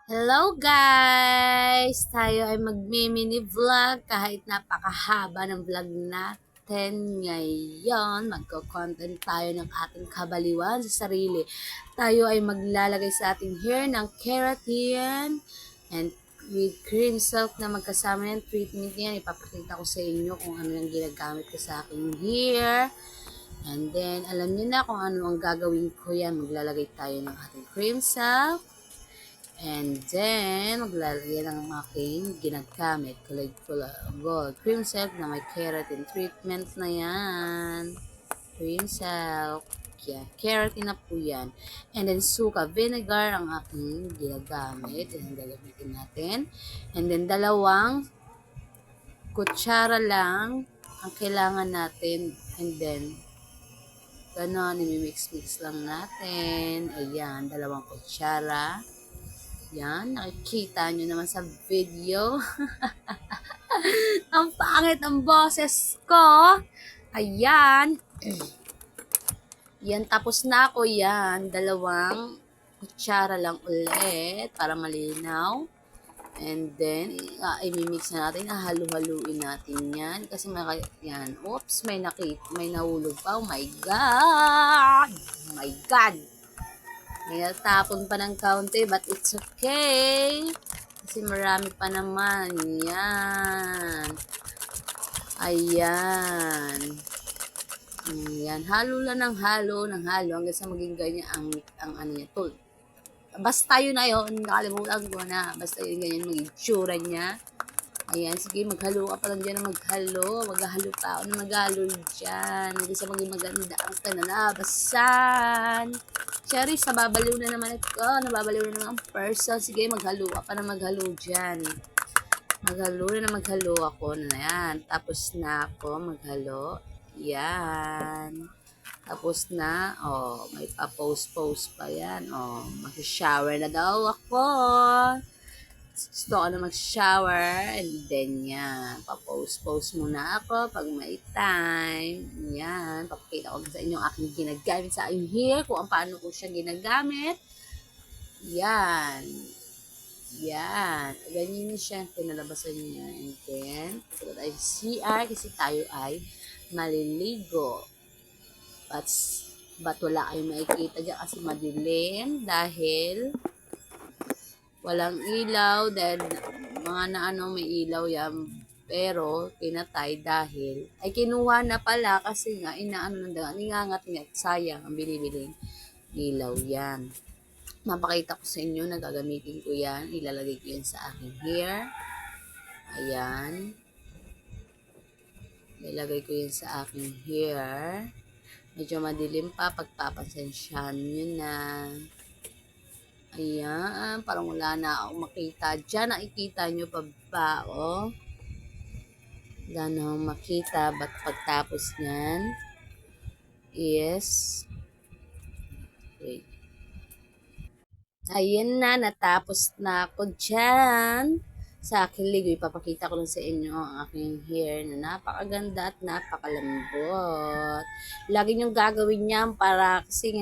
Hello guys! Tayo ay magmi-mini vlog kahit napakahaba ng vlog natin ngayon. Magko-content tayo ng ating kabaliwan sa sarili. Tayo ay maglalagay sa ating hair ng keratin and with cream silk na magkasama yung treatment niyan. Ipapakita ko sa inyo kung ano yung ginagamit ko sa aking hair. And then, alam niyo na kung ano ang gagawin ko yan. Maglalagay tayo ng ating cream silk. And then, maglalagay ng aking ginagamit. Kulay gold. Cream silk na may keratin treatment na yan. Cream silk. Yan. Keratin na po yan. And then, suka vinegar ang aking ginagamit. Yan, gagamitin natin. And then, dalawang kutsara lang ang kailangan natin. And then, ganon, imimix-mix lang natin. Ayan, dalawang kutsara. Yan, nakikita nyo naman sa video. Ang pangit ang boses ko. Ayan. Yan, tapos na ako yan. Dalawang kutsara lang ulit para malinaw. And then, imimix na natin. Halu-haluin natin yan. Kasi yan. Oops, may nahulog pa. Oh my God! Oh my God! May natapon pa ng kaunti, but it's okay. Kasi marami pa naman. Yan. Ayan. Ayan. Halo lang ng halo, hanggang sa maging ganyan ang ano niya. Basta yun na yun. Nakalimutan ko na. Basta yun ganyan maging tsura niya. Ayan, sige, maghalo ka pa lang dyan na maghalo. Maghalo pa ako na maghalo dyan. Hindi sa maging maganda ang kanalabasan. Cherries, nababaliw na naman ito. Nababaliw na naman ang person. Sige, maghalo ka pa na maghalo dyan. Maghalo na maghalo ako na yan. Tapos na ako maghalo. Yan. Tapos na, may pa-post-post pa yan. Mag-shower na daw ako. Gusto ko na mag-shower, and then yan, pa-post muna ako pag may time. Yan, papakita ko sa inyo ang aking ginagamit sa aking hair, kung paano ko siya ginagamit. Yan. Yan. Ganyan siya, pinalabasan niya. And then, pagkat ay CR, kasi tayo ay maliligo. But wala kayong makikita dyan kasi madilim dahil walang ilaw dahil mga may ilaw yan pero pinatay dahil ay kinuha na pala kasi nga inaano na ningangat-ngat sayang ang binibiling ilaw yan. Mapakita ko sa inyo na gagamitin ko yan, ilalagay ko yan sa aking hair. Ayan, ilalagay ko yan sa aking hair. Medyo madilim pa, pagpapasensyahan nyo na. Ayan, parang wala na akong makita. Diyan, nakikita nyo pa ba, Wala na akong makita, but pagtapos nyan, yes. Wait. Ayan na, natapos na ako dyan. Sa aking ligo, ipapakita ko lang sa inyo ang aking hair na napakaganda at napakalambot. Lagi niyong gagawin yan para kasi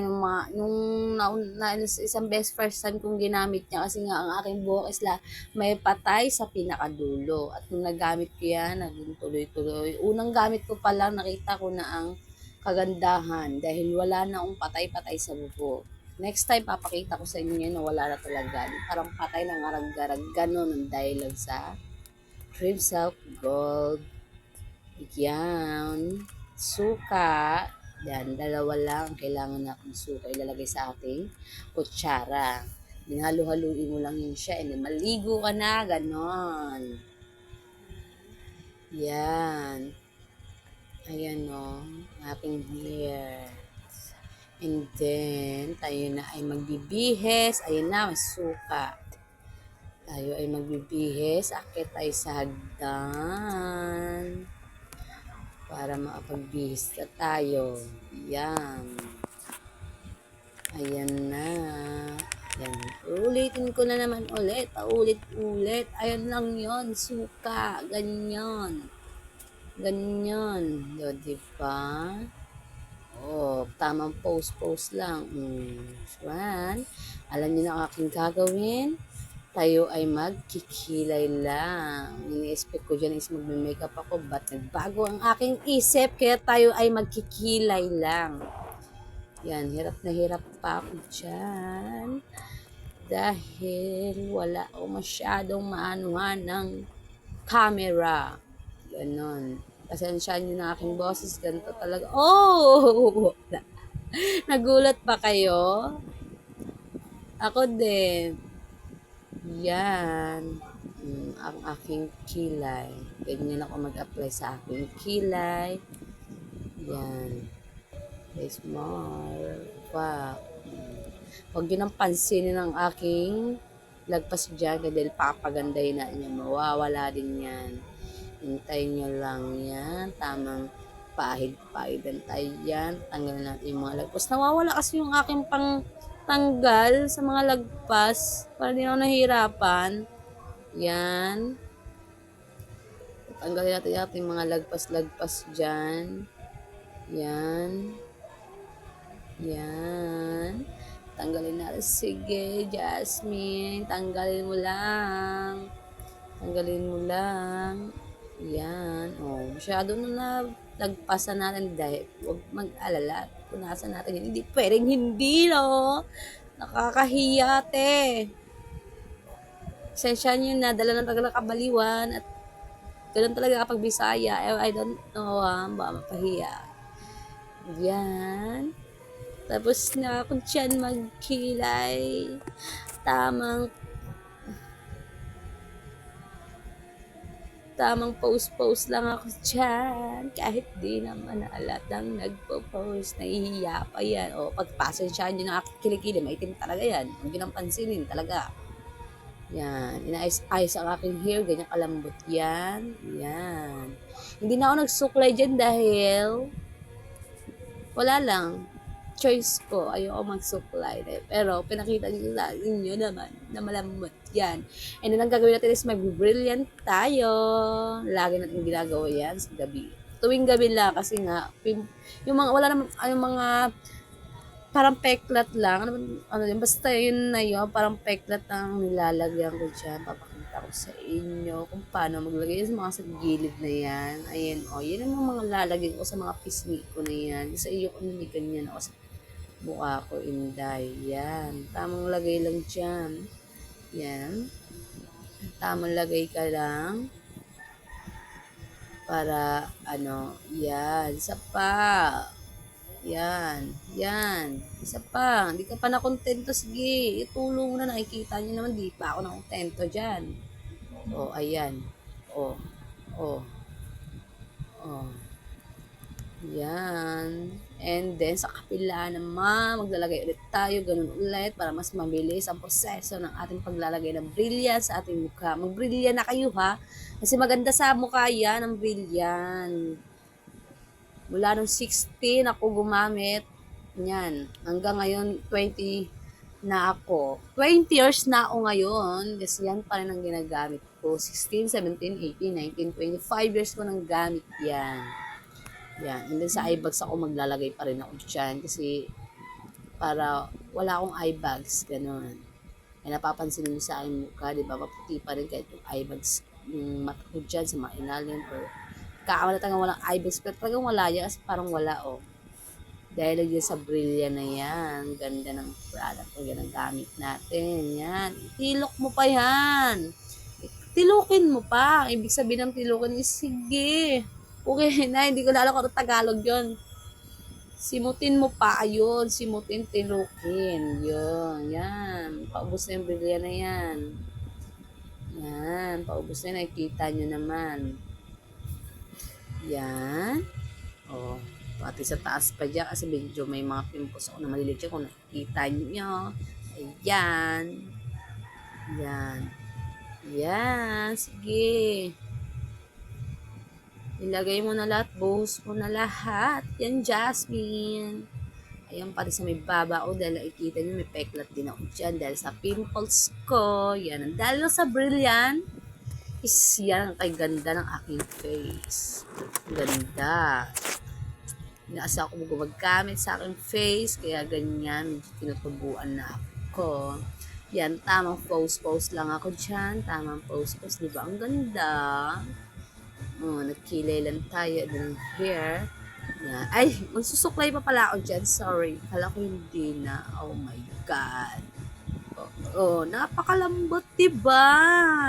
isang best first time kong ginamit niya kasi nga ang aking buhok is may patay sa pinakadulo. At nung nagamit ko yan, naging tuloy-tuloy. Unang gamit ko pa lang, nakita ko na ang kagandahan dahil wala na akong patay-patay sa buhok. Next time, papakita ko sa inyo yun na wala na talaga. Parang patay ng arag-garag. Ganon ang dialogue sa Cream Silk Gold. Yan. Suka. Yan. Dalawa lang ang kailangan natin suka. Ilalagay sa ating kutsara. Dinhalo-haluin mo lang yun siya. And then, maligo ka na. Ganon. Yan. Ayan o. Ating hair. And then, tayo na ay magbibihes. Ayun na, may suka. Tayo ay magbibihes. Akit tayo sa hagdan. Para makapagbihis na tayo. Yan. Ayan na. Yan. Ulitin ko na naman ulit. Paulit-ulit. Ayun lang yon, suka. Ganyan. Ganyan. Diba? Tamang post lang. One. Alam niyo na ang aking gagawin. tayo ay magkikilay lang. Ini-expect ko dyan is magme-makeup ako, but nagbago ang aking isip, kaya tayo ay magkikilay lang. Yan, hirap na hirap pa ako dyan. Dahil wala ako masyadong maanuhan ng camera. Ganon. Pasensyaan nyo na aking boses, ganito talaga. Oh! Nagulat pa kayo? Ako din. Yan. Ang aking kilay. Ganyan ako mag-apply sa aking kilay. Yan. There's more. Wow. Huwag yun ang pansinin ng aking lagpas dyan dahil papagandahin na niya. Mawawala din yan. Hintayin nyo lang yan. Tamang pahid-pahidan tayo yan. Tanggalin natin yung mga lagpas. Nawawala kasi yung aking tanggal sa mga lagpas para di na ako nahihirapan. Yan. Tanggalin natin yung mga lagpas-lagpas dyan. Yan. Yan. Tanggalin natin. Sige, Jasmine. Tanggalin mo lang. Tanggalin mo lang. Yan. Oh, masyado na lagpasan natin dahil huwag mag-alala. Punasan natin yun. Hindi pwedeng hindi, no? Nakakahiya, te. Sensya nyo na, dala ng tagal kabaliwan at ganun talaga kapag Bisaya. I don't know, baka mapahiya. Yan. Tapos na ako dyan magkilay. Tamang post lang ako dyan. Kahit di naman alatang nagpo-post. Nahihiya pa yan. O, pagpasensyaan nyo ng aking kilikili, maitim talaga yan. Huwag nyo nang pansinin talaga. Yan. Inaayos ang aking hair. Ganyan kalambot yan. Yan. Hindi na ako nagsuklay dyan dahil wala lang. Choice ko. Ayoko magsuklay. Pero pinakita ninyo naman na malambot yan. And then ang gagawin natin is mag-brilliant tayo. Lagi natin ginagawa yan sa gabi. Tuwing gabi lang kasi nga yung mga wala naman yung mga parang peklat lang. Ano yun, basta yun na yun, parang peklat ang nilalagyan ko dyan. Papakita ko sa inyo kung paano maglagay sa mga sa gilid na yan. Ayan, yan ang mga lalagyan ko sa mga pisngi ko na yan. Sa iyo ko nanigan yan ako sa mukha ko, inday. Yan. Tamang lagay lang dyan. Yan. Tamang lagay ka lang. Para, yan. Isa pa. Yan. Isa pa. Hindi ka pa nakontento. Sige, itulong mo na. Nakikita niyo naman, di pa ako nakontento dyan. Ayan. Yan. And then, sa kapila naman, maglalagay ulit tayo, ganun ulit, para mas mabilis ang proseso ng ating paglalagay ng brilliant sa ating mukha. Mag-brilliant na kayo, ha? Kasi maganda sa mukha yan, ang brilliant. Mula nung 16 ako gumamit, yan. Hanggang ngayon, 20 na ako. 20 years na ako ngayon, kasi yan pa rin ang ginagamit ko. 16, 17, 18, 19, 25 years ko nang gamit yan. Yan. And then sa eye bags ako maglalagay pa rin ako dyan kasi para wala akong eye bags. Ganun. Ay napapansin niyo sa aking mukha, di ba? Maputi pa rin kahit yung eye bags yung mata ko dyan sa mga ilalim or kakawala talagang walang eye bags pero talagang wala yan kasi parang wala Dahil yun sa Brilliant na yan. Ganda ng product na ginagamit natin. Yan. Tilok mo pa yan. Tilukin mo pa. Ibig sabihin ng tilukin is sige. Okay na, hindi ko na alam kung Tagalog yun. Simutin mo pa, ayun. Simutin, tilukin. Yun, yan. Paubos na yung Brilliant na yan. Yan, paubos na, nakikita nyo naman. Yan. Pati sa taas pa dyan kasi medyo may mga pimples ako na maliliit dyan kung nakikita nyo. Ayan. Yan, sige. Ilagay mo na lahat, buhos mo na lahat. Yan, Jasmine. Ayan, pati sa may baba ko, dahil nakikita nyo, may peklat din ako dyan dahil sa pimples ko. Yan, dahil sa Brilliant, is yan ang kay ganda ng aking face. Ganda. Inaasa ako gumagamit sa aking face, kaya ganyan, tinutubuan na ako. Yan, tamang pose lang ako dyan. Tamang pose. Di ba? Ang ganda. Oh, nagkilay lang tayo ng hair. Yan. Ay, magsusuklay pa pala ako dyan. Sorry. Kala ko hindi na. Oh my God. Oh, napakalambot, diba?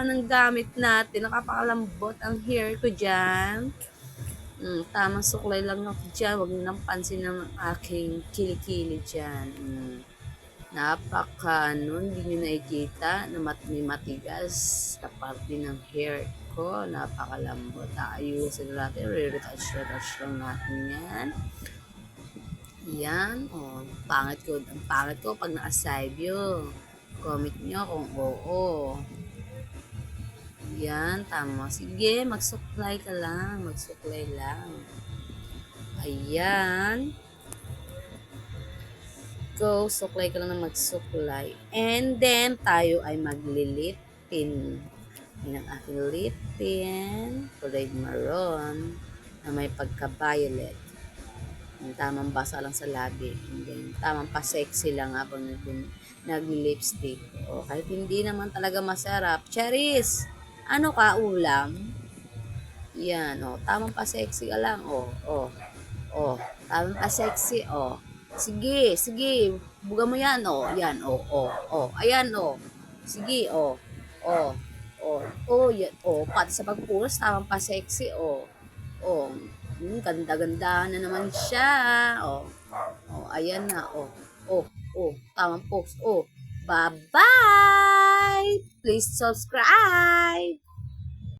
Ng gamit natin. Nakapakalambot ang hair ko dyan. Tamang suklay lang ako dyan. Huwag nang pansin ng aking kilikili dyan. Hindi nyo nakikita na may matigas sa parte ng hair ko. Napakalambot. Ayusin natin. Retouch lang natin yan. Yan. Oh, pangit ko. Ang pangit ko pag na-side view. Comment nyo kung oo. Yan, tama. Sige, magsuklay ka lang. Magsuklay lang. Ayan. Go, suklay ka lang na magsuklay. And then, tayo ay maglilip pin. Yan ang aking lip pin. Kulay maroon na may pagka-violet. Yung tamang basa lang sa labi. And then, tamang pa-sexy lang habang nag-lipstick. O, kahit hindi naman talaga masarap. Cherries! Ano ka, ulam? Yan, o. Tamang pa-sexy ka lang. O. Tamang pa-sexy, o. Sige. Buga mo yan, o. Yan, o. Ayan, o. Sige, o. Yan. Pati sa pagpulos, tamang pa-sexy, o. Ganda-ganda na naman siya. Ayan na, tamang post. Bye-bye! Please subscribe!